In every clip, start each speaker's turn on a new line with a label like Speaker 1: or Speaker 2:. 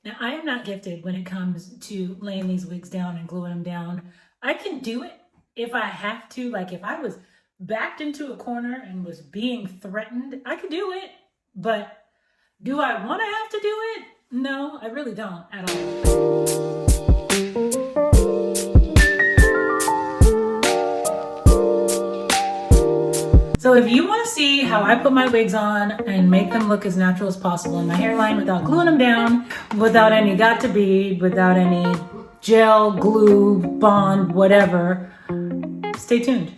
Speaker 1: Now, I am not gifted when it comes to laying these wigs down and gluing them down. I can do it if I have to. Like if I was backed into a corner and was being threatened, I could do it. But do I want to have to do it? No, I really don't at all. So if you want to see how I put my wigs on and make them look as natural as possible in my hairline without gluing them down, without any got to be, without any gel, glue, bond, whatever, stay tuned.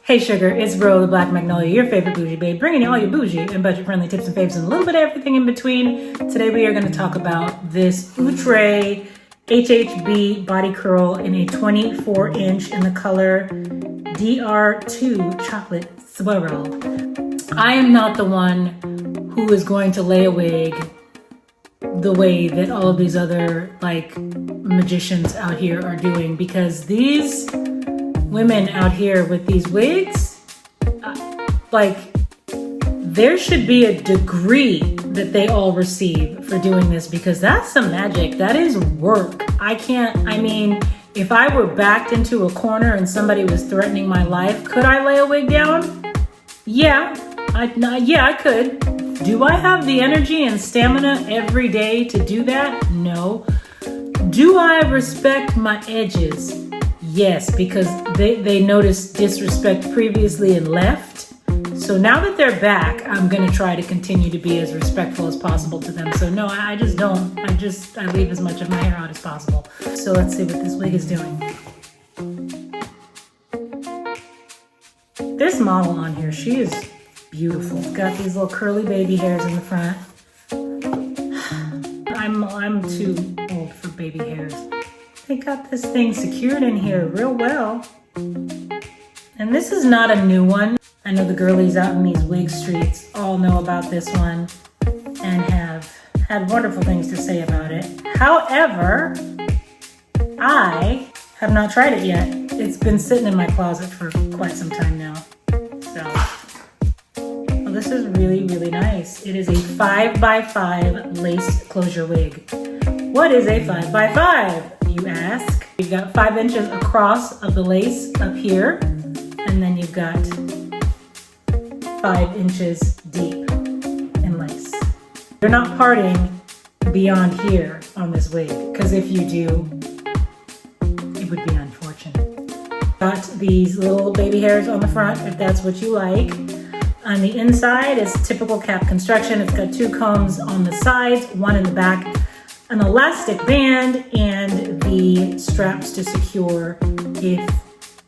Speaker 1: Hey sugar, it's Bro the Black Magnolia, your favorite bougie babe, bringing you all your bougie and budget-friendly tips and faves and a little bit of everything in between. Today we are going to talk about this Outre HHB body curl in a 24-inch in the color DR2 Chocolate Swirl. I am not the one who is going to lay a wig the way that all of these other like magicians out here are doing, because these women out here with these wigs, like there should be a degree that they all receive for doing this, because that's some magic. That is work. I mean, if I were backed into a corner and somebody was threatening my life, could I lay a wig down? Yeah, I could. Do I have the energy and stamina every day to do that? No. Do I respect my edges? Yes, because they noticed disrespect previously and left. So now that they're back, I'm gonna try to continue to be as respectful as possible to them. So no, I just don't. I leave as much of my hair out as possible. So let's see what this wig is doing. This model on here, she is beautiful. Got these little curly baby hairs in the front. I'm too old for baby hairs. They got this thing secured in here real well. And this is not a new one. I know the girlies out in these wig streets all know about this one and have had wonderful things to say about it. However, I have not tried it yet. It's been sitting in my closet for quite some time now. So, well, this is really, really nice. It is a 5x5 lace closure wig. What is a 5x5, you ask? You've got 5 inches across of the lace up here, and then you've got 5 inches deep in lace. You're not parting beyond here on this wig, because if you do, it would be unfortunate. Got these little baby hairs on the front, if that's what you like. On the inside is typical cap construction. It's got 2 combs on the sides, 1 in the back, an elastic band, and the straps to secure if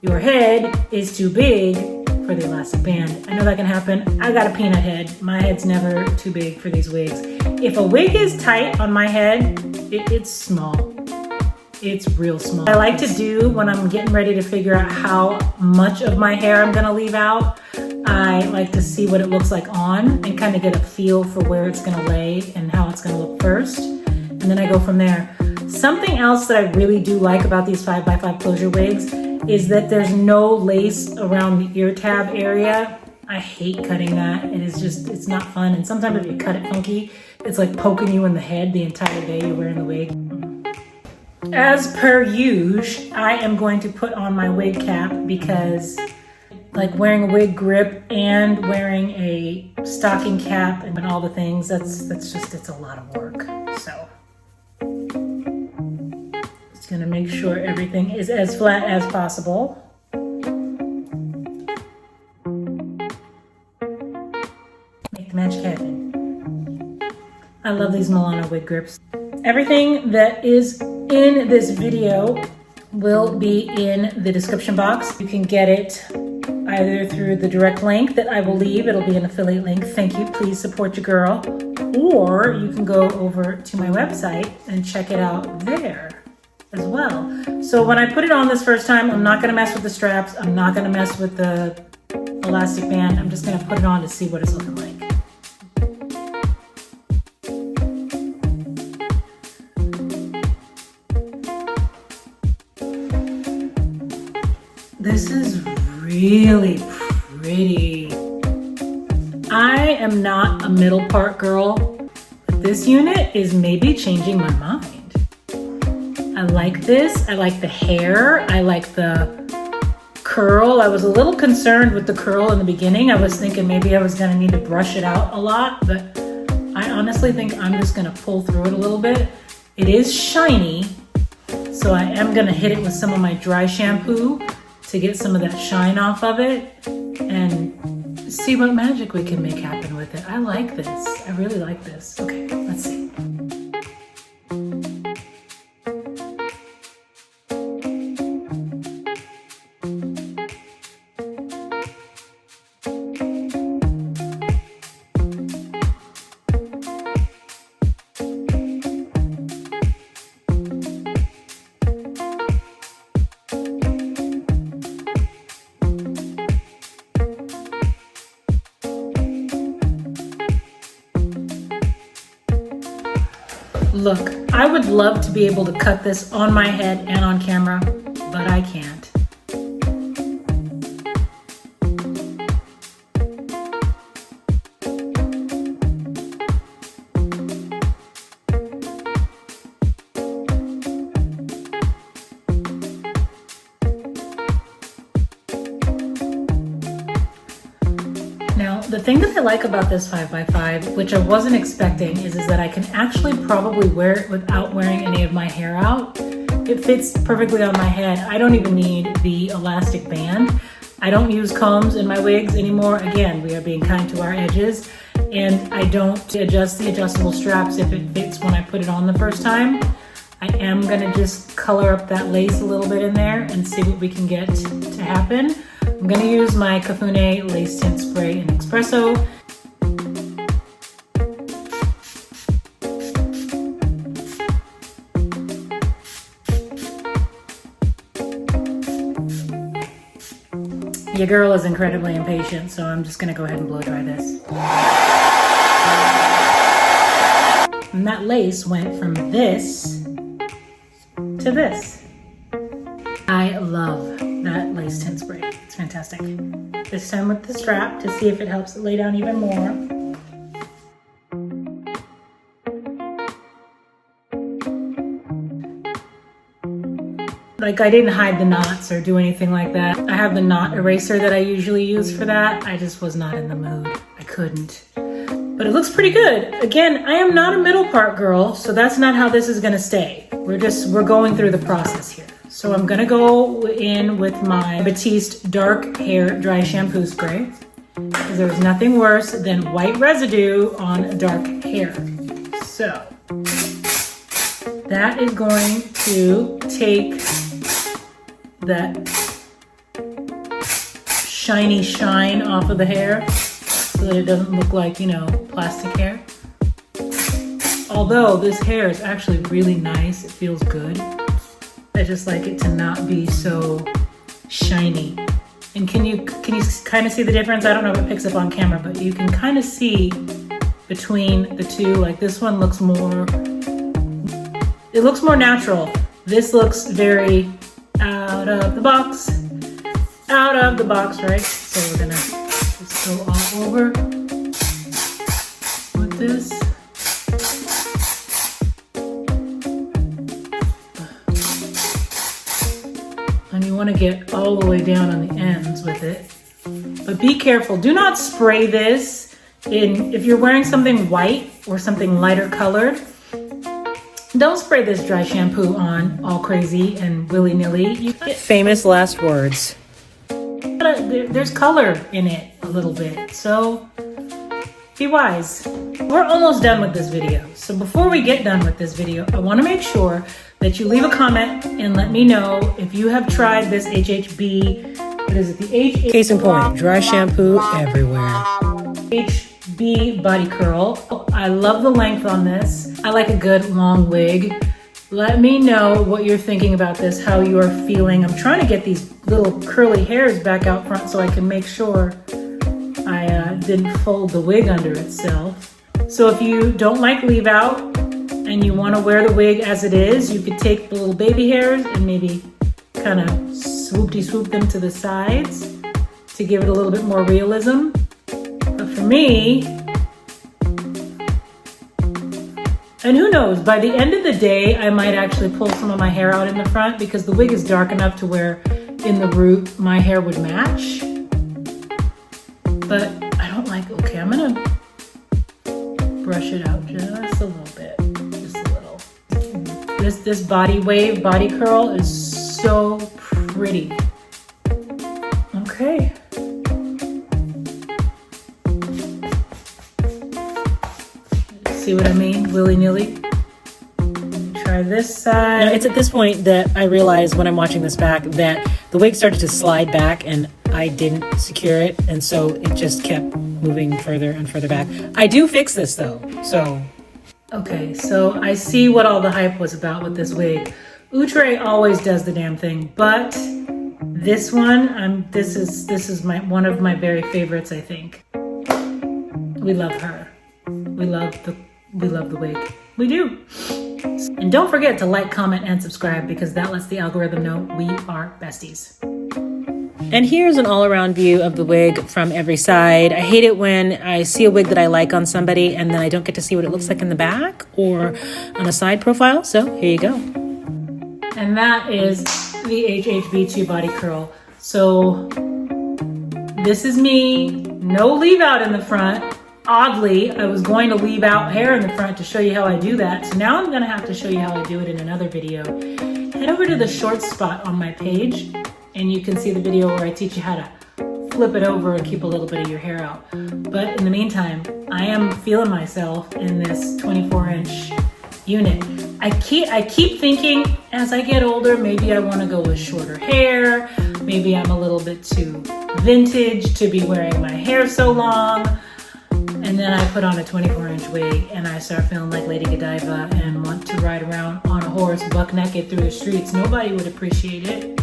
Speaker 1: your head is too big for the elastic band. I know that can happen. I got a peanut head. My head's never too big for these wigs. If a wig is tight on my head, it's small. It's real small. I like to do when I'm getting ready to figure out how much of my hair I'm gonna leave out, I like to see what it looks like on and kind of get a feel for where it's gonna lay and how it's gonna look first. And then I go from there. Something else that I really do like about these 5x5 closure wigs is that there's no lace around the ear tab area. I hate cutting that. It is just, it's not fun. And sometimes if you cut it funky, it's like poking you in the head the entire day you're wearing the wig. As per usual, I am going to put on my wig cap, because like wearing a wig grip and wearing a stocking cap and all the things, that's just, it's a lot of work. So just gonna make sure everything is as flat as possible. Make the magic happen. I love these Milano wig grips. Everything that is in this video will be in the description box. You can get it either through the direct link that I will leave. It'll be an affiliate link. Thank you. Please support your girl. Or you can go over to my website and check it out there as well. So when I put it on this first time, I'm not gonna mess with the straps. I'm not gonna mess with the elastic band. I'm just gonna put it on to see what it's looking like. This is really pretty. I am not a middle part girl. this unit is maybe changing my mind. I like this. I like the hair. I like the curl. I was a little concerned with the curl in the beginning. I was thinking maybe I was gonna need to brush it out a lot, but I honestly think I'm just gonna pull through it a little bit. It is shiny, so I am gonna hit it with some of my dry shampoo to get some of that shine off of it and see what magic we can make happen with it. I like this. I really like this. Okay, let's see. Look, I would love to be able to cut this on my head and on camera, but I can't. Now, the thing that I like about this 5x5, which I wasn't expecting, is that I can actually probably wear it without wearing any of my hair out. It fits perfectly on my head. I don't even need the elastic band. I don't use combs in my wigs anymore. Again, we are being kind to our edges. And I don't adjust the adjustable straps if it fits when I put it on the first time. I am gonna just color up that lace a little bit in there and see what we can get to happen. I'm gonna use my Pumiey lace tint spray in Espresso. Your girl is incredibly impatient, so I'm just gonna go ahead and blow dry this. And that lace went from this to this. I love that lace tint spray. It's fantastic. This time with the strap to see if it helps it lay down even more. Like, I didn't hide the knots or do anything like that. I have the knot eraser that I usually use for that. I just was not in the mood. I couldn't. But it looks pretty good. Again, I am not a middle part girl, so that's not how this is gonna stay. We're going through the process here. So I'm gonna go in with my Batiste dark hair dry shampoo spray, because there's nothing worse than white residue on dark hair. So that is going to take that shiny shine off of the hair so that it doesn't look like, you know, plastic hair. Although this hair is actually really nice, it feels good. I just like it to not be so shiny. And can you kind of see the difference? I don't know if it picks up on camera, but you can kind of see between the two. Like, this one looks more, it looks more natural. This looks very out of the box, right? So we're gonna just go all over with this. And you want to get all the way down on the ends with it. But be careful. Do not spray this if you're wearing something white or something lighter colored. Don't spray this dry shampoo on all crazy and willy-nilly. Famous last words. There's color in it a little bit, so be wise. We're almost done with this video. So before we get done with this video, I want to make sure that you leave a comment and let me know if you have tried this HHB. What is it? The HHB. Case in point, dry shampoo everywhere. HB body curl. I love the length on this. I like a good long wig. Let me know what you're thinking about this, how you are feeling. I'm trying to get these little curly hairs back out front so I can make sure I didn't fold the wig under itself. So if you don't like leave out and you want to wear the wig as it is, you could take the little baby hairs and maybe kind of swoop them to the sides to give it a little bit more realism. But for me, And who knows, by the end of the day, I might actually pull some of my hair out in the front because the wig is dark enough to where in the root my hair would match. But I don't like, okay, I'm gonna brush it out just a little bit, just a little. This body wave, body curl is so pretty. Okay. See what I mean? Willy-nilly. Try this side. Now, it's at this point that I realize when I'm watching this back that the wig started to slide back and I didn't secure it, and so it just kept moving further and further back. I do fix this though, so. Okay, so I see what all the hype was about with this wig. Outre always does the damn thing, but this one, this is one of my very favorites, I think. We love her. We love the wig. We do. And don't forget to like, comment, and subscribe because that lets the algorithm know we are besties. And here's an all-around view of the wig from every side. I hate it when I see a wig that I like on somebody and then I don't get to see what it looks like in the back or on a side profile. So here you go. And that is the HHV2 body curl. So this is me, no leave out in the front. Oddly, I was going to leave out hair in the front to show you how I do that. So now I'm gonna have to show you how I do it in another video. Head over to the shorts spot on my page and you can see the video where I teach you how to flip it over and keep a little bit of your hair out. But in the meantime, I am feeling myself in this 24-inch unit. I keep thinking as I get older, maybe I wanna go with shorter hair. Maybe I'm a little bit too vintage to be wearing my hair so long. And then I put on a 24-inch wig and I start feeling like Lady Godiva and want to ride around on a horse buck naked through the streets. Nobody would appreciate it.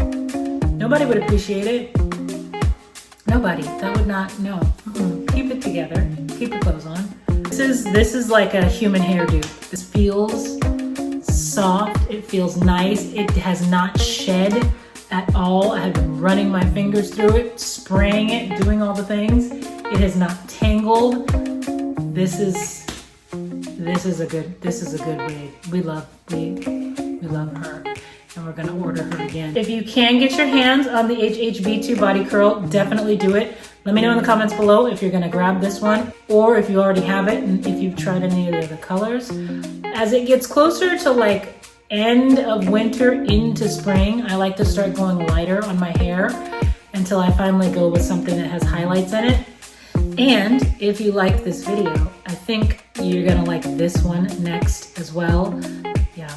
Speaker 1: Nobody would appreciate it. Nobody. That would not, no. Keep it together. Keep your clothes on. This is like a human hairdo. This feels soft. It feels nice. It has not shed at all. I have been running my fingers through it, spraying it, doing all the things. It has not tangled. This is a good wig. We love her, and we're gonna order her again. If you can get your hands on the HHV2 body curl, definitely do it. Let me know in the comments below if you're gonna grab this one, or if you already have it, and if you've tried any of the other colors. As it gets closer to like end of winter into spring, I like to start going lighter on my hair until I finally go with something that has highlights in it. And if you liked this video, I think you're gonna like this one next as well. Yeah.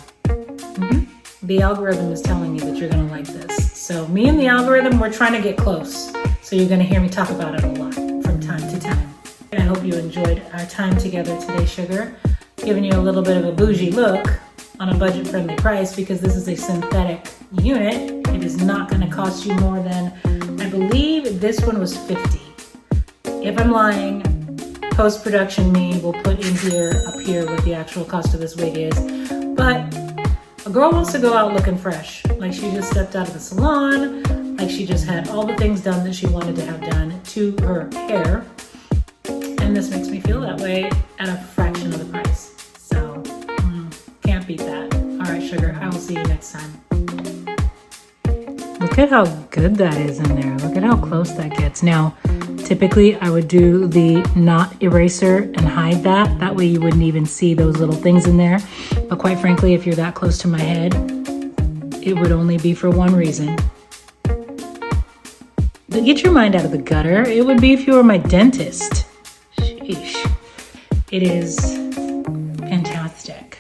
Speaker 1: The algorithm is telling you that you're gonna like this. So me and the algorithm, we're trying to get close. So you're gonna hear me talk about it a lot from time to time. I hope you enjoyed our time together today, sugar. Giving you a little bit of a bougie look on a budget-friendly price because this is a synthetic unit. It is not gonna cost you more than, I believe this one was $50. If I'm lying, post-production me will put in here, up here, what the actual cost of this wig is. But a girl wants to go out looking fresh, like she just stepped out of the salon, like she just had all the things done that she wanted to have done to her hair. And this makes me feel that way at a fraction of the price. So, can't beat that. All right, sugar, I will see you next time. Look at how good that is in there. Look at how close that gets. Now, typically I would do the knot eraser and hide that. That way you wouldn't even see those little things in there. But quite frankly, if you're that close to my head, it would only be for one reason. But get your mind out of the gutter. It would be if you were my dentist. Sheesh. It is fantastic.